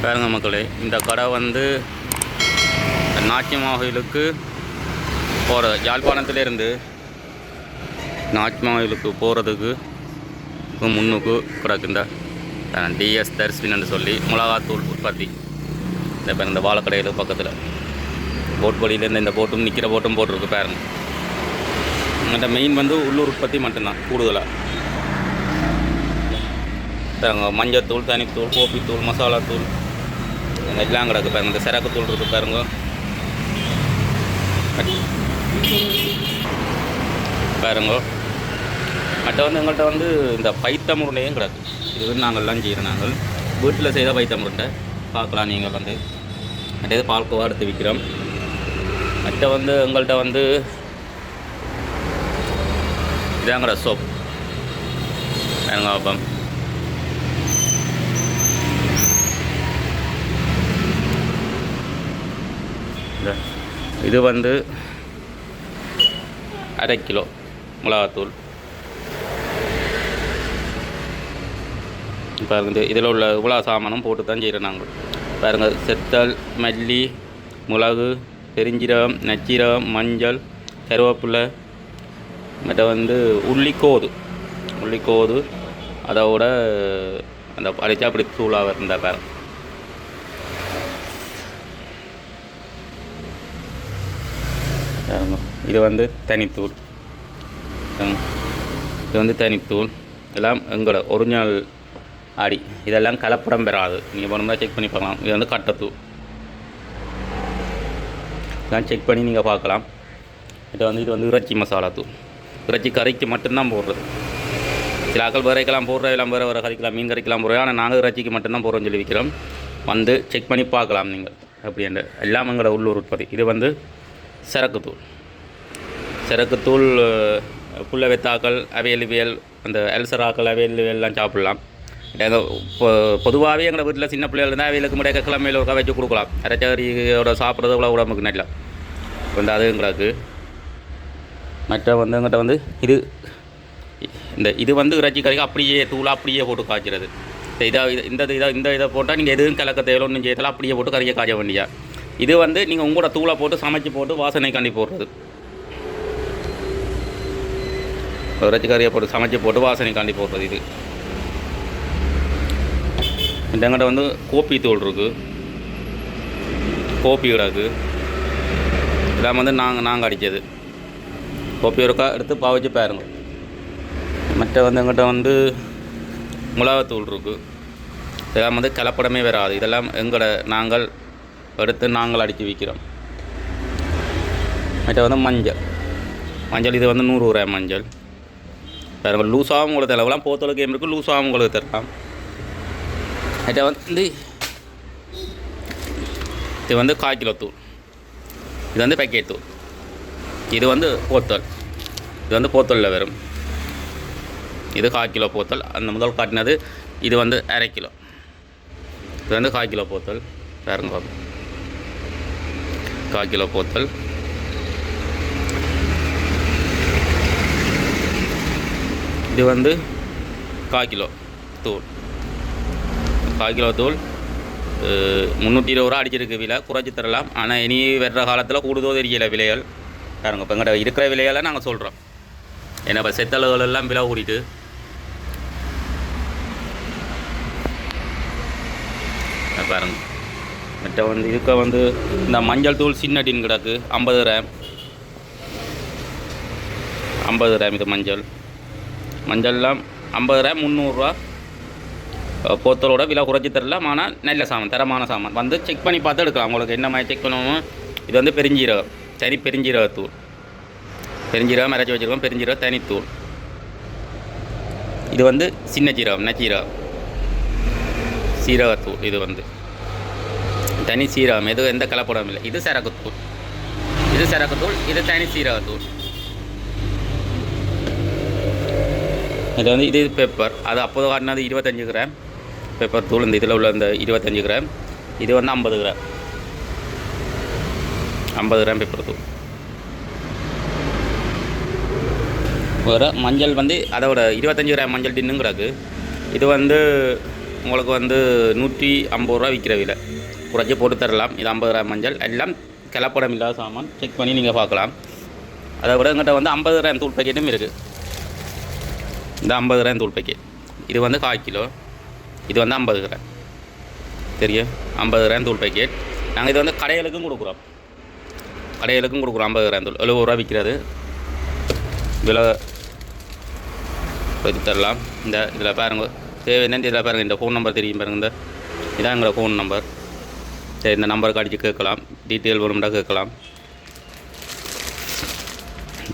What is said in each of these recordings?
பாருங்க மக்களே, இந்த கடை வந்து நாச்சிமா கோயிலுக்கு போகிற யாழ்ப்பாணத்துலேருந்து நாச்சிமா கோயிலுக்கு போகிறதுக்கு முன்னுக்கு கிடக்குந்த டிஎஸ் தர்ஸ்வின்னு சொல்லி மிளகாத்தூள் உற்பத்தி. இந்த வாழைக்கடையில் பக்கத்தில் போட் வழியிலேருந்து இந்த போட்டும் நிற்கிற போட்டும் போட்டிருக்கு பாருங்க. இந்த மெயின் வந்து உள்ளூர் உற்பத்தி மட்டும்தான் கூடுதலாக. பாருங்க, மஞ்சத்தூள், தனித்தூள், கோப்பித்தூள், மசாலாத்தூள் எல்லாம் கிடக்கு பாருங்க. இந்த சரக்கு தூள் இருக்குது பாருங்க. பாருங்க மற்ற வந்து எங்கள்கிட்ட வந்து இந்த பைத்த முருண்டையும் கிடக்கு. இது வந்து நாங்கள்லாம் செய்கிறோம். நாங்கள் வீட்டில் செய்த பைத்த முருண்டை பார்க்கலாம். நீங்கள் வந்து மற்றது பால்கோவா எடுத்து விற்கிறோம். மற்ற வந்து எங்கள்கிட்ட வந்து இதாங்கட சோப் பாருங்க. அப்போ இது வந்து 1/2 கிலோ மிளகாத்தூள். பாருங்க, இதில் உள்ள இவ்வளோ சாமானும் போட்டு தான் செய்கிறோம் நாங்கள். பாருங்கள், செத்தல், மல்லி, மிளகு, பெருஞ்சீரகம், நச்சீரகம், மஞ்சள், கருவேப்பிலை, மற்ற வந்து உள்ளிக்கோது அதோட அந்த அரைச்சா அப்படி தூளாக இருந்தால் பாருங்க. இது வந்து தனித்தூள். இது வந்து தனித்தூள். இதெல்லாம் எங்களோட ஒரிஜினல் ஆடி. இதெல்லாம் கலப்படம் பெறாது. நீங்கள் போனோம்னா செக் பண்ணி பார்க்கலாம். இது வந்து கட்டத்தூள். இதெல்லாம் செக் பண்ணி நீங்கள் பார்க்கலாம். இது வந்து இறைச்சி மசாலா தூள். இறைச்சி கறிக்கு மட்டும்தான் போடுறது. சில ஆக்கள் வேறைக்கெல்லாம் போடுற எல்லாம் வேறு கறிக்கலாம், மீன் கறிக்கலாம் போடுறோம். ஆனால் நாங்கள் இறைச்சிக்கு மட்டும்தான் போடுறோம்னு சொல்லி விற்கிறோம். வந்து செக் பண்ணி பார்க்கலாம் நீங்கள் அப்படின்ட்டு. எல்லாம் எங்களோட உள்ளூர் உற்பத்தி. இது வந்து சரக்குத்தூள் புல்ல வெத்தாக்கள், அவையலுவியல், அந்த அல்சராக்கள், அவையலுவியல்லாம் சாப்பிட்லாம். பொதுவாகவே எங்கள் வீட்டில் சின்ன பிள்ளைகள் இருந்தால் அவைகளுக்கு முறையாக கிழமையில் ஒரு வச்சு கொடுக்கலாம். அரைச்சரியோட சாப்பிட்றது இவ்வளோ உடம்புக்கு நல்ல வந்து அது எங்களுக்கு. மற்ற வந்து எங்கிட்ட வந்து இது வந்து இறைச்சி கறிக்கு அப்படியே தூளாக அப்படியே போட்டு காய்ச்சிறது. இந்த இதை போட்டால் நீங்கள் எதுவும் கலக்க தேவையில்லை, ஒன்றும் செய்யலாம். அப்படியே போட்டு கறியை காய்ச்ச வேண்டியா. இது வந்து நீங்கள் உங்களோட தூளை போட்டு சமைச்சு போட்டு வாசனைக்காண்டி போடுறது. இறைச்சி கறியை போட்டு சமைச்சு போட்டு வாசனைக்காண்டி போடுறது. இது எங்கிட்ட வந்து கோப்பி தூள் இருக்குது, கோப்பி கிடக்கு. இதெல்லாம் வந்து நாங்கள் அடித்தது. கோப்பி இருக்கா எடுத்து பாவச்சு பாருங்க. மற்ற வந்து எங்கிட்ட வந்து மிளகாத்தூள் இருக்குது. இதெல்லாம் வந்து கலப்படமே வராது. இதெல்லாம் நாங்கள் எடுத்து நாங்கள் அடித்து விற்கிறோம். மற்ற வந்து மஞ்சள் இது வந்து 100 கிராம் மஞ்சள். வேறு லூஸாகவும் உங்களுக்கு தரலாம். போத்தோல் கேம் இருக்குது, லூஸாகவும் உங்களுக்கு தரலாம். மற்ற வந்து இது வந்து 1/4 கிலோ தூள். இது வந்து பேக்கெட் தூள். இது வந்து போத்தல். இது வந்து போத்தலில் வரும். இது 1/4 கிலோ போத்தல். அந்த முதல் காட்டினது இது வந்து 1/2 கிலோ. இது வந்து 1/4 கிலோ போத்தல். பாருங்க, 1/4 கிலோ போத்தல். இது வந்து 1/4 கிலோ தூள். 1/4 கிலோ தூள் 320 ரூபா அடிச்சிருக்கு. விலை குறைச்சி தரலாம். ஆனால் இனி வர்ற காலத்தில் கூடுதோ தெரியல விலைகள். பாருங்க, இப்போ எங்கள்கிட்ட இருக்கிற விலைகளை நாங்கள் சொல்கிறோம். ஏன்னா இப்போ செத்தல்கள் எல்லாம் விலை கூடிட்டு. பாருங்க, மற்ற வந்து இதுக்கு வந்து இந்த மஞ்சள் தூள் சின்ன டின் கிடக்கு 50 கிராம். 50 கிராம் இது மஞ்சள்லாம் 50 கிராம் 300 ரூபா. போத்தலோட விலை குறைச்சி தரலாம். ஆனால் நல்ல சாமான், தரமான சாமான். வந்து செக் பண்ணி பார்த்து எடுக்கலாம். உங்களுக்கு என்ன மாதிரி செக் பண்ணுவோம். இது வந்து பெருஞ்சீரகம், தனி பெருஞ்சீரகத்தூள். பெருஞ்சீரகம் அரைச்சி வச்சுருக்கோம். பெருஞ்சீரகம் தனித்தூள். இது வந்து சின்ன ஜீரகம், நச்சீரகம், சீரகத்தூள். இது வந்து தனி சீரகம். எந்த கலப்படமும் இல்லை. இது சரக்குத்தூள். இது தனி சீரகத்தூள். இது வந்து இது பெப்பர். அது அப்போது காட்டினது 25 கிராம் பெப்பர் தூள். இந்த இதில் உள்ள இந்த 25 கிராம். இது வந்து 50 கிராம். 50 கிராம் பெப்பர் தூள். வேறு மஞ்சள் வந்து அதோட 25 கிராம் மஞ்சள் டின்னுங்கிறது. இது வந்து உங்களுக்கு வந்து 150 ரூபா விற்கிற விலை, குறைச்சி போட்டு தரலாம். இது 50 கிராம் மஞ்சள், எல்லாம் கலப்படம் இல்லாத சாமான், செக் பண்ணி நீங்கள் பார்க்கலாம். அதை விட எங்கிட்ட வந்து 50 கிராம் தூள் பேக்கெட்டும் இருக்குது. இந்த 50 கிராம் தூள் பேக்கெட் இது வந்து 1/4 கிலோ, இது வந்து 50 கிராம், தெரியும் 50 கிராம் தூள் பேக்கெட். நாங்கள் இது வந்து கடைகளுக்கும் கொடுக்குறோம், 50 கிராம் தூள் 70 ரூபா விற்கிறது. விலை பற்றி தரலாம். இந்த இதில் பாருங்கள் தேவை என்னென்னு இதில் பாருங்கள், இந்த ஃபோன் நம்பர் தெரியும் பாருங்கள், இதான் எங்களோட ஃபோன் நம்பர். சரி, இந்த நம்பருக்கு அடித்து கேட்கலாம், டீட்டெயில் வேணும்னா கேட்கலாம்.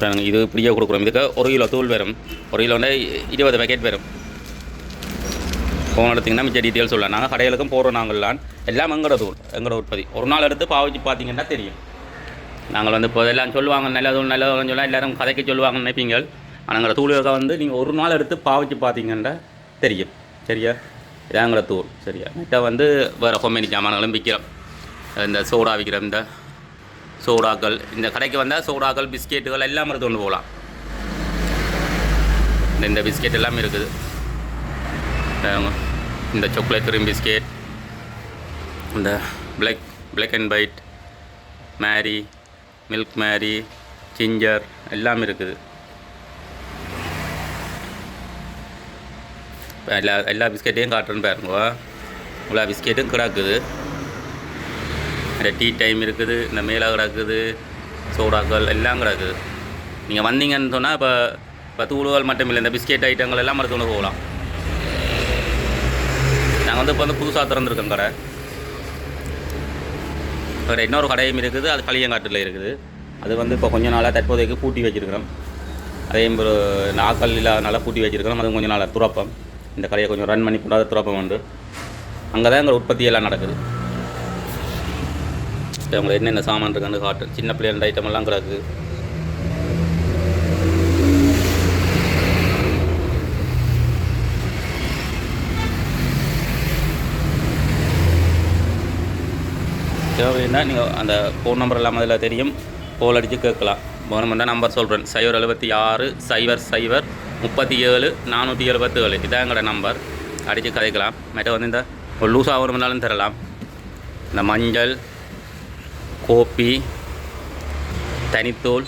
பாருங்கள் இது இப்படியே கொடுக்குறோம். இதுக்கு 1 கிலோ தூள் வரும், 1 கிலோன்னா 20 பேக்கெட் வரும். ஃபோன் எடுத்திங்கன்னா மிச்ச டீட்டெயில் சொல்லலாம். நாங்கள் கடைகளுக்கும் போடுறோம், நாங்கள்லாம் எல்லாம் எங்களோட தூள், எங்களோட உற்பத்தி. ஒரு நாள் எடுத்து பாவிச்சு பார்த்தீங்கன்னா தெரியும். நாங்கள் வந்து இப்போ எல்லாம் சொல்லுவாங்க நல்ல தூள் சொல்லலாம், எல்லோரும் கதைக்கு சொல்லுவாங்கன்னு நினைப்பீங்க. ஆனால் எங்களோட தூளுக்காக வந்து நீங்கள் ஒரு நாள் எடுத்து பாவிச்சு பார்த்தீங்கன்னா தெரியும். சரியா, இதான் எங்களோட தூள். சரியா, நெட்டை வந்து வேறு கம்பெனி சாமான்களும் விற்கிறோம். இந்த சோடா விற்கிறோம், இந்த சோடாக்கள், இந்த கடைக்கு வந்தால் சோடாக்கள் பிஸ்கெட்டுகள் எல்லாம் எடுத்து கொண்டு போகலாம். இந்த பிஸ்கெட் எல்லாமே இருக்குது. இந்த சாக்லேட் க்ரீம் பிஸ்கெட், இந்த black and white Marie, milk Marie, ginger எல்லாமே இருக்குது. எல்லா பிஸ்கெட்டையும் காட்டுறேன்னு பாருங்க. எல்லா பிஸ்கெட்டும் கிடக்குது. இந்த டீ டைம் இருக்குது, இந்த மேலே கிடக்குது, சோடாக்கள் எல்லாம் கிடக்குது. நீங்கள் வந்தீங்கன்னு சொன்னால் இப்போ தூளுகள் மட்டும் இல்லை, இந்த பிஸ்கெட் ஐட்டங்கள் எல்லாம் மறுத்து போகலாம். நாங்கள் வந்து இப்போ வந்து புதுசாக திறந்துருக்கோம் கடை. வேறு இன்னொரு கடையும் இருக்குது, அது களியங்காட்டில் இருக்குது. அது வந்து இப்போ கொஞ்சம் நாளாக தற்போதைக்கு பூட்டி வச்சுருக்கிறோம். அதே ஒரு நாக்கள் இல்லாதனால பூட்டி வச்சுருக்கிறோம். அதுவும் கொஞ்சம் நாளாக துறப்பம். இந்த கடையை கொஞ்சம் ரன் பண்ணி போடாத துறப்பம் உண்டு. அங்கே தான் எங்கள் உற்பத்தி எல்லாம் நடக்குது. அவங்க என்னென்ன சாமான் இருக்குன்னு காட்டு. சின்ன பிள்ளைகள் ஐட்டம் எல்லாம் கிடக்குது. தேவைன்னா நீங்கள் அந்த ஃபோன் நம்பர் எல்லாம் அதில் தெரியும், கோல் அடித்து கேட்கலாம். வேணுமெண்டா நம்பர் சொல்கிறேன், 076 00 37 477. இதான் எங்களோட நம்பர். அடித்து கதைக்கலாம். மற்ற வந்து இந்த ஒரு லூஸாக வேணுமெண்டாலும் தரலாம். இந்த மஞ்சள், கோப்பி, தனித்தூள்,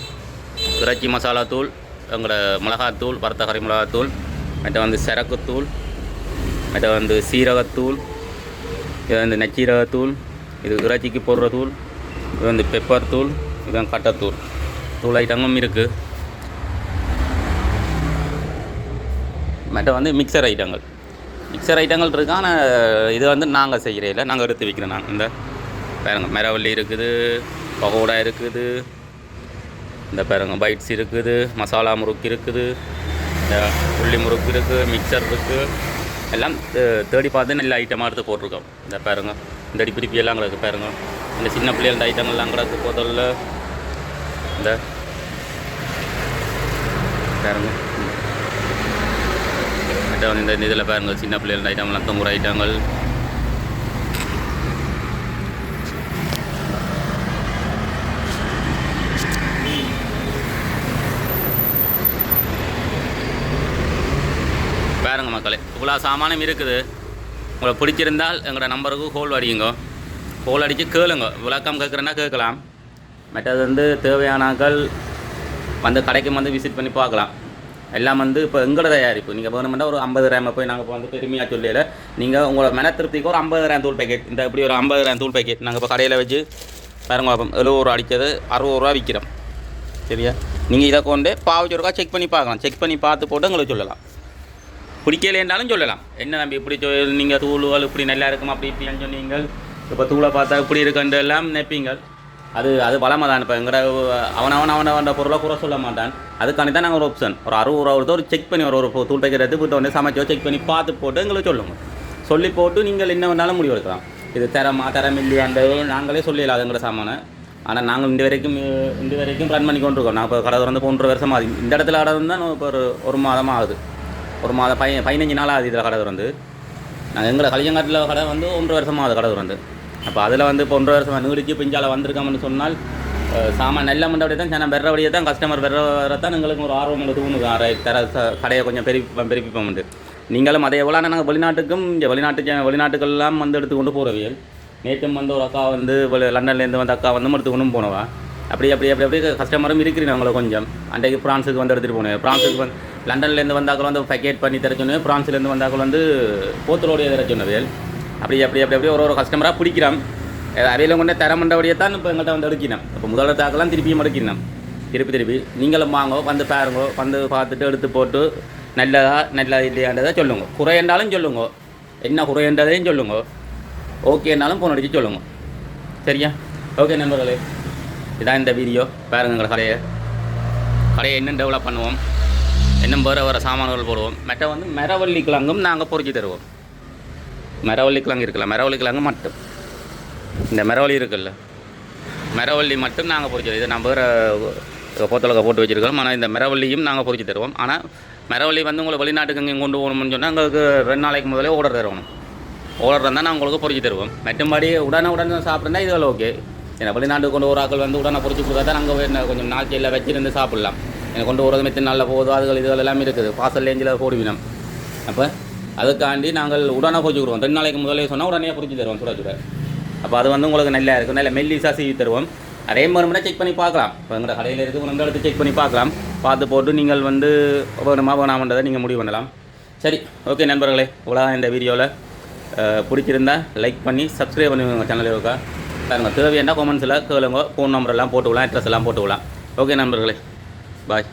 இறைச்சி மசாலா தூள், எங்களோட மிளகாத்தூள், வறுத்த கறி மிளகாத்தூள், மற்ற வந்து சரக்குத்தூள், மற்ற வந்து சீரகத்தூள், இது வந்து நச்சீரகத்தூள், இது இறைச்சிக்கு போடுற தூள், இது வந்து பெப்பர் தூள், இதுதான் கட்டத்தூள். தூள் ஐட்டங்களும் இருக்குது. மற்ற வந்து மிக்சர் ஐட்டங்கள் இருக்குது. ஆனால் இது வந்து நாங்கள் செய்கிறதில்ல, நாங்கள் எடுத்து விற்கிறோம். நாங்கள் இந்த பாருங்க மெரவல்லி இருக்குது, பகோடா இருக்குது, இந்த பாருங்க பைட்ஸ் இருக்குது, மசாலா முறுக்கு இருக்குது, இந்த உள்ளி முறுக்கு இருக்குது, மிக்சர் இருக்குது. எல்லாம் தேடி பார்த்து நல்ல ஐட்டமாக எடுத்து போட்டிருக்கோம். இந்த பாருங்க இந்த அடிப்பிடிப்பி எல்லாம் கிடக்கு. பாருங்க இந்த சின்ன பிள்ளைகள ஐட்டங்கள்லாம் கிடக்கு. போதல்ல இந்த பாருங்க இந்த இதில் பாருங்கள் சின்ன பிள்ளைகள ஐட்டம்லாம் தொங்குற ஐட்டங்கள். பாருங்க மக்களே, இவ்வளோ சாமானம் இருக்குது. உங்களை பிடிச்சிருந்தால் எங்களோட நம்பருக்கு கோல் அடிங்க. கோல் அடித்து கேளுங்க. விளக்கம் கேட்குறேன்னா கேட்கலாம். மற்றது வந்து தேவையானாக்கள் வந்து கடைக்கு வந்து விசிட் பண்ணி பார்க்கலாம். எல்லாம் வந்து இப்போ எங்களோட தயாரிப்பு. நீங்கள் வேணுமெண்டா ஒரு 50 கிராம் போய் நாங்கள் இப்போ வந்து பெருமையாக சொல்லியில் நீங்கள் உங்களோட மன திருப்திக்கு ஒரு 50 கிராம் தூள் பேக்கெட், இந்த இப்படி ஒரு 50 கிராம் தூள் பேக்கெட் நாங்கள் இப்போ கடையில் வச்சு பாருங்க 70 ரூபா அடித்தது 60 ரூபா விற்கிறோம். சரியா, நீங்கள் இதை கொண்டு பாவச்சு ஒருக்கா செக் பண்ணி பார்க்கலாம். செக் பண்ணி பார்த்து போட்டு எங்களுக்கு சொல்லலாம். பிடிக்கலைன்றாலும் சொல்லலாம். என்ன நம்பி இப்படி நீங்கள் தூள்கள் இப்படி நல்லா இருக்கும் அப்படி இப்படின்னு சொன்னீங்க. இப்போ தூளை பார்த்தா இப்படி இருக்குன்ற எல்லாம் நினைப்பீங்க. அது வளமாக தான். இப்போ எங்கட அவனவன் பொருளை குறை சொல்ல மாட்டான். அதுக்காண்டி தான் நாங்கள் ஒரு ஆப்ஷன் ஒரு 60 ரூபா ஒரு செக் பண்ணி ஒரு தூள் பேக்கெட் எடுத்து போட்டு வந்து சமைச்சோ செக் பண்ணி பார்த்து போட்டு எங்களுக்கு சொல்லுங்கள். சொல்லி போட்டு நீங்கள் என்ன வேணாலும் முடிவு எடுக்கலாம். இது தரம் இல்லையாண்டு நாங்களே சொல்லிடலாம் எங்களோட சாமானை. ஆனால் நாங்கள் இந்த வரைக்கும் ரன் பண்ணி கொண்டிருக்கோம். நான் இப்போ கடை திறந்து 3 வருஷம் ஆகுது. இந்த இடத்துல கடை தான் இப்போ ஒரு மாதமாக ஆகுது. ஒரு மாதம் 15 நாள் ஆகுது இதில் கடை திறந்து. நாங்கள் எங்களை களியங்காட்டில் கடை வந்து 1 வருஷமாக ஆகுது கடை திறந்து. அப்போ அதில் வந்து இப்போ 1 வருஷமாக நீடிச்சு பிஞ்சால் வந்திருக்கோம்னு சொன்னால் சாமான் நல்ல மண்டபடி தான் நான் வெற வழியை தான் கஸ்டமர் வெற தான் எங்களுக்கு ஒரு ஆர்வம் தூணுது. கடையை கொஞ்சம் பெருப்பிப்போம்ண்டு. நீங்களும் அதே எவ்வளோ நாங்கள் வெளிநாட்டுக்கும் இங்கே வெளிநாட்டுக்கெல்லாம் வந்து எடுத்து கொண்டு போகிறவியல். நேற்றும் வந்து ஒரு அக்கா வந்து லண்டன்லேருந்து வந்த அக்கா வந்து எடுத்து கொண்டும் போனவா. அப்படி கஸ்டமரும் இருக்கிறீங்க அவங்கள கொஞ்சம். அன்றைக்கு ஃப்ரான்ஸுக்கு வந்து எடுத்துகிட்டு போனேன். ஃப்ரான்ஸுக்கு வந்து லண்டன்லேருந்து வந்தாக்கள் வந்து பேக்கெட் பண்ணி தர சொன்னேன். ஃப்ரான்ஸ்லேருந்து வந்தாக்கள் வந்து போத்தலோடைய தர சொன்னவேல். அப்படி ஒரு கஸ்டமராக பிடிக்கிறோம். அவையில் கொண்டே தரமண்டபடியே தான் இப்போ எங்கள்கிட்ட வந்து எடுக்கணும். இப்போ முதலத்தாக்கெல்லாம் திருப்பியும் எடுக்கணும். திருப்பி நீங்களும் வாங்கோ, வந்து பாருங்கோ, வந்து பார்த்துட்டு எடுத்து போட்டு நல்லதா இல்லையான்றதை சொல்லுங்க. குறையண்டாலும் சொல்லுங்க, என்ன குறையன்றதையும் சொல்லுங்க, ஓகேனாலும் ஃபோன் அடித்து சொல்லுங்க. சரியா? ஓகே நண்பர்களே, இதான் இந்த வீடியோ. பாருங்கள் எங்களை கடையை இன்னும் டெவலப் பண்ணுவோம். இன்னும் வேறு சாமான்கள் போடுவோம். வந்து மரவள்ளி கிழங்கும் நாங்கள் பொறிச்சு தருவோம். மரவள்ளி கிழங்கு இருக்குல்ல, மரவள்ளி கிழங்கு மட்டும், இந்த மரவள்ளி இருக்குல்ல, மரவள்ளி மட்டும் நாங்கள் பொறிச்சு. இதை நான் வேறு போத்தலக்க போட்டு வச்சுருக்கோம். ஆனால் இந்த மரவள்ளியும் நாங்கள் பொறிச்சு தருவோம். ஆனால் மரவள்ளி வந்து உங்களை வெளிநாட்டுக்கு இங்கே கொண்டு போகணும்னு சொன்னால் எங்களுக்கு 2 நாளைக்கு முதலே ஆர்டர் தருவோம். ஆர்டர் இருந்தால் நான் உங்களுக்கு பொறிச்சு தருவோம். மற்றபடி உடனே சாப்பிட்றா இதுவரை ஓகே. ஏன்னா வெளிநாட்டுக்கு கொண்டு ஒரு ஆக்கள் வந்து உடனே பொறிச்சு கொடுத்தா தான் நாங்கள் கொஞ்சம் நாட்களில் வச்சுருந்து சாப்பிட்லாம். எனக்கு கொண்டு வரது மெத்தின் நாளில் போகுதோ இதுகள் எல்லாமே இருக்குது. பார்சல் ரேஞ்சில் போடுவினோம். அப்போ அதுக்காண்டி நாங்கள் உடனே பொறிச்சு கொடுவோம். 2 நாளைக்கு முதலே சொன்னால் உடனே பொறிச்சு தருவோம் சுட. அப்போ அது வந்து உங்களுக்கு நல்லா இருக்கும். நல்ல மெல்லிஸாக செய்து தருவோம். அதே மாதிரி செக் பண்ணி பார்க்கலாம். இப்போ எங்களோட கடையில் இருக்குது, உங்களை எடுத்து செக் பண்ணி பார்க்கலாம். பார்த்து போட்டு நீங்கள் வந்து வேணாமன்றதை நீங்கள் முடிவு பண்ணலாம். சரி, ஓகே நண்பர்களே, இவ்வளோ இந்த வீடியோவில் பிடிச்சிருந்தா லைக் பண்ணி சப்ஸ்கிரைப் பண்ணுங்க சேனலில் இருக்கா. பாருங்கள், தேவையான கமெண்ட்ஸில் கேளுங்க. ஃபோன் நம்பரெல்லாம் போட்டுக்கலாம், அட்ரஸ் எல்லாம் போட்டுக்கலாம். ஓகே நண்பர்களே, பாய்.